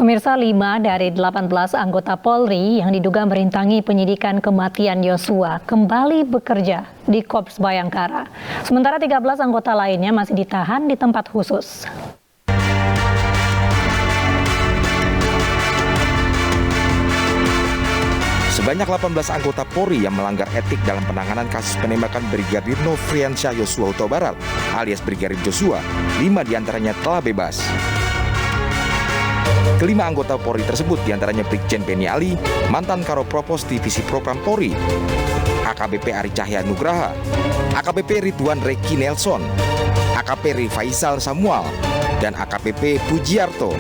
Pemirsa, 5 dari 18 anggota Polri yang diduga merintangi penyidikan kematian Yosua kembali bekerja di Korps Bayangkara. Sementara 13 anggota lainnya masih ditahan di tempat khusus. Sebanyak 18 anggota Polri yang melanggar etik dalam penanganan kasus penembakan Brigadir Nofriansyah Yosua Huta Barat alias Brigadir Joshua, 5 diantaranya telah bebas. Kelima anggota Polri tersebut diantaranya Brigjen Beni Ali, mantan Karo Propos Divisi Propam Polri, AKBP Ari Cahya Nugraha, AKBP Ridwan Reki Nelson, AKP Rifaisal Samuel, dan AKBP Pujiarto.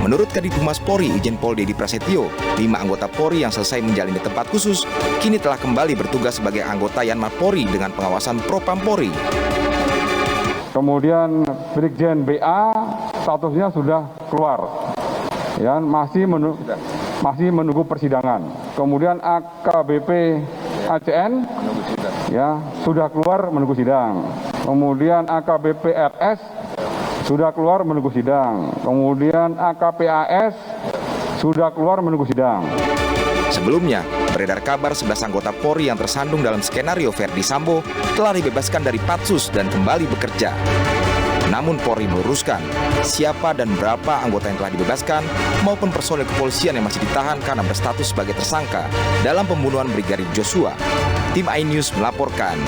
Menurut Kadif Humas Polri Irjen Pol Dedi Prasetyo, 5 anggota Polri yang selesai menjalani tempat khusus kini telah kembali bertugas sebagai anggota Yanmar Polri dengan pengawasan Propam Polri. Kemudian Brigjen BA statusnya sudah keluar, ya, masih menunggu persidangan. Kemudian AKBP ACN ya sudah keluar menunggu sidang. Kemudian AKBP RS sudah keluar menunggu sidang. Kemudian AKPAS sudah keluar menunggu sidang. Sebelumnya, beredar kabar 11 anggota Polri yang tersandung dalam skenario Verdi Sambo telah dibebaskan dari Patsus dan kembali bekerja. Namun Polri meluruskan siapa dan berapa anggota yang telah dibebaskan maupun personel kepolisian yang masih ditahan karena berstatus sebagai tersangka dalam pembunuhan Brigadir Joshua. Tim iNews melaporkan.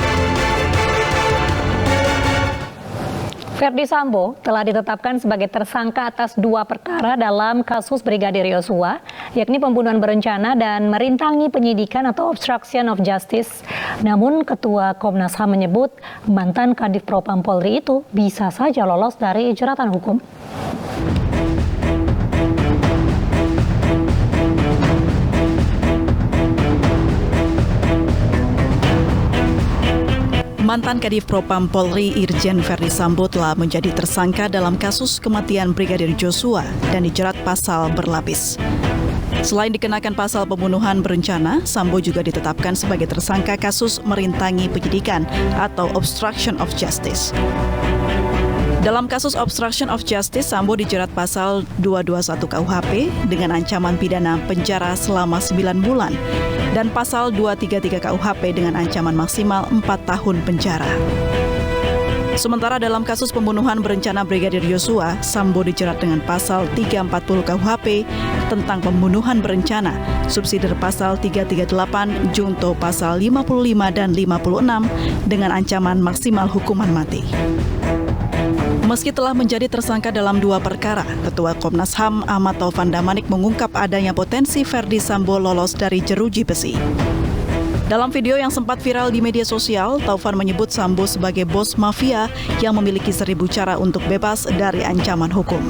Verdi Sambo telah ditetapkan sebagai tersangka atas 2 perkara dalam kasus Brigadir Joshua, yakni pembunuhan berencana dan merintangi penyidikan atau obstruction of justice. Namun Ketua Komnas HAM menyebut mantan Kadif Propam Polri itu bisa saja lolos dari jeratan hukum. Mantan Kadif Propam Polri Irjen Verdi Sambo telah menjadi tersangka dalam kasus kematian Brigadir Joshua dan dijerat pasal berlapis. Selain dikenakan pasal pembunuhan berencana, Sambo juga ditetapkan sebagai tersangka kasus merintangi penyidikan atau obstruction of justice. Dalam kasus obstruction of justice, Sambo dijerat pasal 221 KUHP dengan ancaman pidana penjara selama 9 bulan dan pasal 233 KUHP dengan ancaman maksimal 4 tahun penjara. Sementara dalam kasus pembunuhan berencana Brigadir Joshua, Sambo dijerat dengan pasal 340 KUHP tentang pembunuhan berencana, subsidiar pasal 338, junto pasal 55 dan 56 dengan ancaman maksimal hukuman mati. Meski telah menjadi tersangka dalam 2 perkara, Ketua Komnas HAM Ahmad Taufan Damanik mengungkap adanya potensi Verdi Sambo lolos dari jeruji besi. Dalam video yang sempat viral di media sosial, Taufan menyebut Sambo sebagai bos mafia yang memiliki 1000 cara untuk bebas dari ancaman hukum.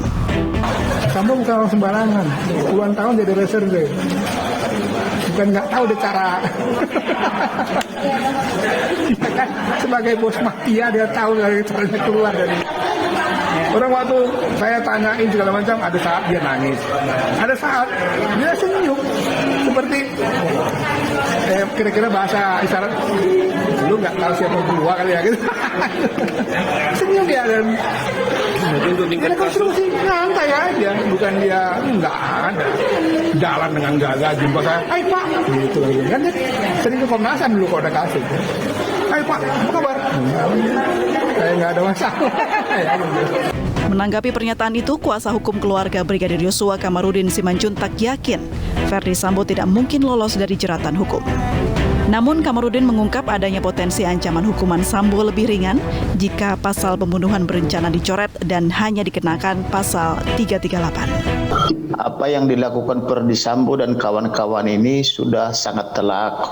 Sambo bukan orang sembarangan, puluhan tahun jadi reserve. Bukan nggak tahu deh cara. Sebagai bos mafia dia tahu dari caranya keluar dari. Orang waktu saya tanyain segala macam, ada saat dia nangis, ada saat dia senyum, seperti kira-kira bahasa isyarat, lu nggak tahu siapa gua kali ya gitu. Senyum dia dan dia konstruksi nyantai aja, bukan dia nggak ada jalan dengan gagah jumpa saya, hai Pak, gitu lagi kan dia sering ke Komnas HAM dulu kalau ada kasus, hai Pak, apa kabar? Saya nggak ada masalah. Menanggapi pernyataan itu, kuasa hukum keluarga Brigadir Joshua Kamarudin Simanjuntak yakin Verdi Sambo tidak mungkin lolos dari jeratan hukum. Namun Kamarudin mengungkap adanya potensi ancaman hukuman Sambo lebih ringan jika pasal pembunuhan berencana dicoret dan hanya dikenakan pasal 338. Apa yang dilakukan Verdi Sambo dan kawan-kawan ini sudah sangat telak.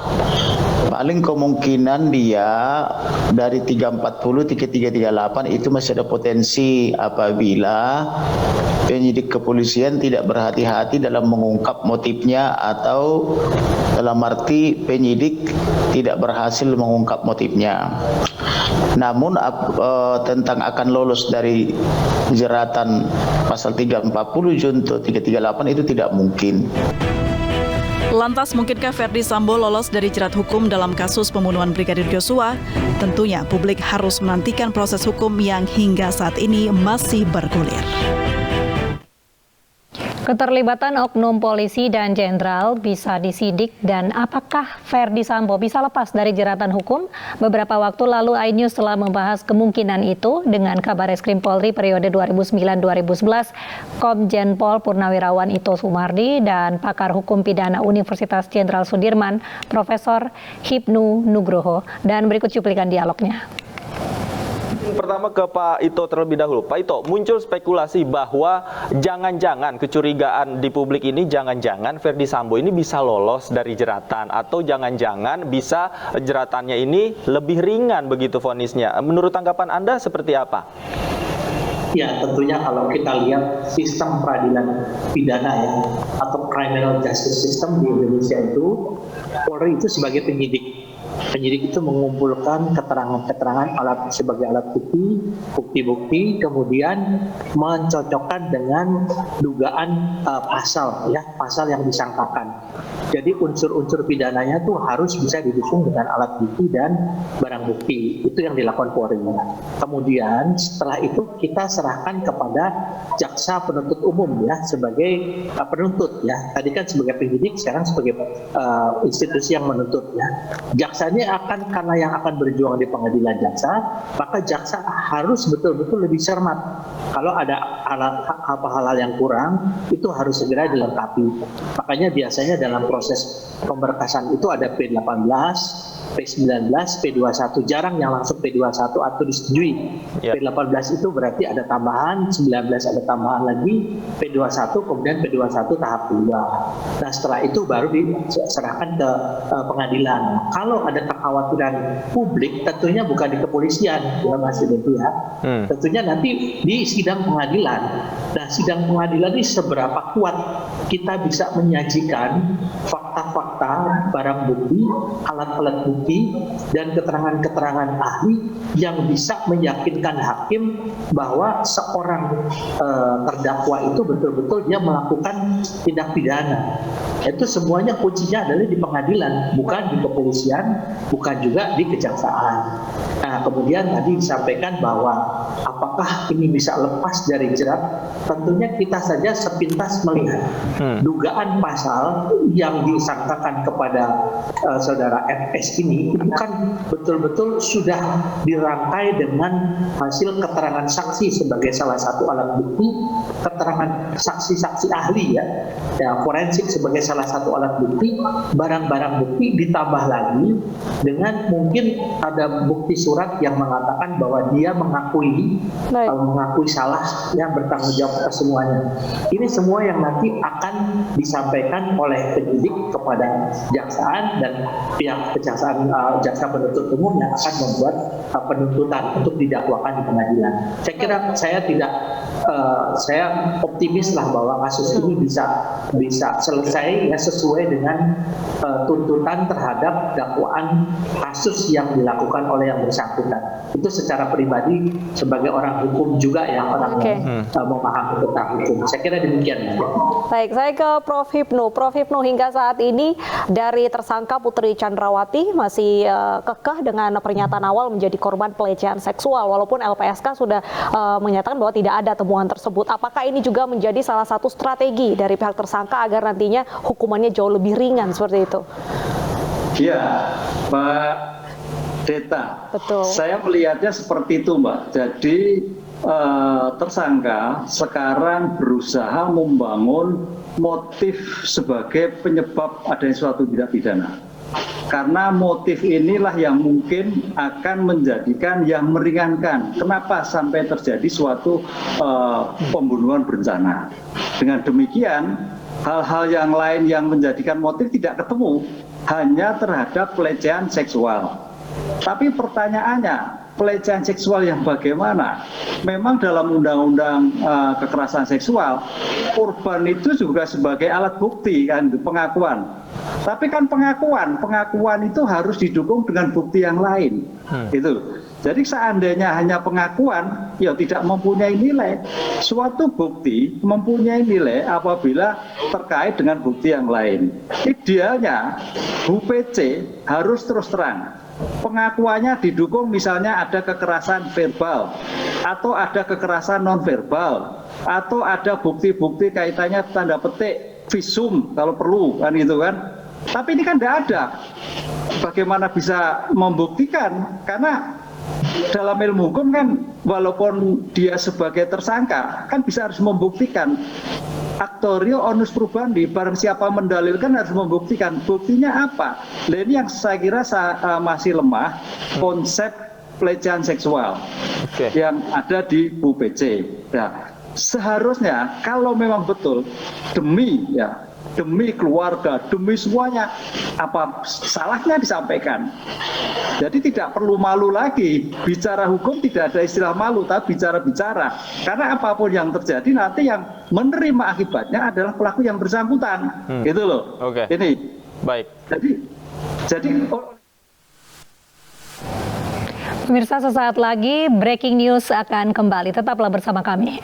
Paling kemungkinan dia dari 340 ke 338 itu masih ada potensi apabila penyidik kepolisian tidak berhati-hati dalam mengungkap motifnya atau dalam arti penyidik tidak berhasil mengungkap motifnya. Namun tentang akan lolos dari jeratan pasal 340 junto 338 itu tidak mungkin. Lantas, mungkinkah Verdi Sambo lolos dari jerat hukum dalam kasus pembunuhan Brigadir Joshua? Tentunya publik harus menantikan proses hukum yang hingga saat ini masih bergulir. Keterlibatan oknum polisi dan jenderal bisa disidik dan apakah Ferdi Sambo bisa lepas dari jeratan hukum? Beberapa waktu lalu iNews telah membahas kemungkinan itu dengan Kabareskrim Polri periode 2009-2011, Komjen Pol Purnawirawan Ito Sumardi dan pakar hukum pidana Universitas Jenderal Sudirman, Profesor Hipnu Nugroho. Dan berikut cuplikan dialognya. Pertama ke Pak Ito terlebih dahulu. Pak Ito, muncul spekulasi bahwa jangan-jangan kecurigaan di publik ini, jangan-jangan Ferdi Sambo ini bisa lolos dari jeratan, atau jangan-jangan bisa jeratannya ini lebih ringan begitu vonisnya. Menurut tanggapan Anda seperti apa? Ya, tentunya kalau kita lihat sistem peradilan pidana ya, atau criminal justice system di Indonesia itu, Polri itu sebagai penyidik. Penyidik itu mengumpulkan keterangan-keterangan sebagai alat bukti, kemudian mencocokkan dengan dugaan pasal yang disangkakan. Jadi unsur-unsur pidananya itu harus bisa didukung dengan alat bukti dan barang bukti. Itu yang dilakukan Polri. Kemudian setelah itu kita serahkan kepada jaksa penuntut umum ya, sebagai penuntut ya. Tadi kan sebagai penyidik, sekarang sebagai institusi yang menuntut ya. Jaksa ini karena yang akan berjuang di pengadilan jaksa, maka jaksa harus betul-betul lebih cermat. Kalau ada hal-hal yang kurang, itu harus segera dilengkapi. Makanya biasanya dalam proses pemberkasan itu ada P18, P19, P21, jarang yang langsung P21 atau disetujui. P18 itu berarti ada tambahan, 19 ada tambahan lagi, P21 kemudian P21 tahap 2. Nah setelah itu baru diserahkan ke pengadilan. Kalau ada kekhawatiran publik, tentunya bukan di kepolisian, ya Mas Devi ya. Tentunya nanti di sidang pengadilan. Nah sidang pengadilan ini seberapa kuat kita bisa menyajikan fakta-fakta, barang bukti, alat-alat bukti, dan keterangan-keterangan ahli yang bisa meyakinkan hakim bahwa seorang terdakwa itu betul-betul dia melakukan tindak pidana. Itu semuanya kuncinya adalah di pengadilan, bukan di kepolisian, bukan juga di kejaksaan. Nah, kemudian tadi disampaikan bahwa apakah ini bisa lepas dari jerat? Tentunya kita saja sepintas melihat dugaan pasal yang disangkakan kepada saudara FS ini kan betul-betul sudah dirangkai dengan hasil keterangan saksi sebagai salah satu alat bukti, keterangan saksi-saksi ahli ya forensik sebagai salah satu alat bukti, barang-barang bukti ditambah lagi dengan mungkin ada bukti surat yang mengatakan bahwa dia mengakui salah, yang bertanggung jawab atas semuanya. Ini semua yang nanti akan disampaikan oleh penyidik kepada jaksaan dan pihak kejaksaan, jaksa penuntut umum yang akan membuat penuntutan untuk didakwakan di pengadilan. Saya kira saya optimis lah bahwa kasus ini bisa selesai ya, sesuai dengan tuntutan terhadap dakwaan kasus yang dilakukan oleh yang bersangkutan. Itu secara pribadi sebagai orang hukum juga ya, orang yang memahami tentang hukum. Saya kira demikian. Baik, saya ke Prof. Hipnu. Prof. Hipnu, hingga saat ini dari tersangka Putri Chandrawati masih kekeh dengan pernyataan awal menjadi korban pelecehan seksual, walaupun LPSK sudah menyatakan bahwa tidak ada temuan tersebut. Apakah ini juga menjadi salah satu strategi dari pihak tersangka agar nantinya hukumannya jauh lebih ringan seperti itu? Ya, Mbak Deta. Betul. Saya melihatnya seperti itu, Mbak. Jadi tersangka sekarang berusaha membangun motif sebagai penyebab adanya suatu tindak pidana. Karena motif inilah yang mungkin akan menjadikan yang meringankan. Kenapa sampai terjadi suatu pembunuhan berencana? Dengan demikian, hal-hal yang lain yang menjadikan motif tidak ketemu, hanya terhadap pelecehan seksual. Tapi pertanyaannya, pelecehan seksual yang bagaimana? Memang dalam undang-undang kekerasan seksual, korban itu juga sebagai alat bukti kan, pengakuan. Tapi kan pengakuan itu harus didukung dengan bukti yang lain. Itu. Jadi seandainya hanya pengakuan, ya tidak mempunyai nilai. Suatu bukti mempunyai nilai apabila terkait dengan bukti yang lain. Idealnya, Bu PC harus terus terang. pengakuannya didukung misalnya ada kekerasan verbal atau ada kekerasan nonverbal atau ada bukti-bukti kaitannya tanda petik visum kalau perlu kan gitu kan. Tapi ini kan tidak ada. Bagaimana bisa membuktikan? Karena dalam ilmu hukum kan walaupun dia sebagai tersangka kan bisa harus membuktikan. Aktorio onus probandi, barang siapa mendalilkan harus membuktikan. Buktinya apa? Nah, ini yang saya kira masih lemah konsep pelecehan seksual yang ada di UPC. Nah, seharusnya kalau memang betul demi keluarga, demi semuanya, apa salahnya disampaikan. Jadi tidak perlu malu lagi. Bicara hukum tidak ada istilah malu, tapi bicara-bicara. Karena apapun yang terjadi nanti yang menerima akibatnya adalah pelaku yang bersangkutan. Gitu loh. Ini. Baik. Jadi Pemirsa, sesaat lagi breaking news akan kembali. Tetaplah bersama kami.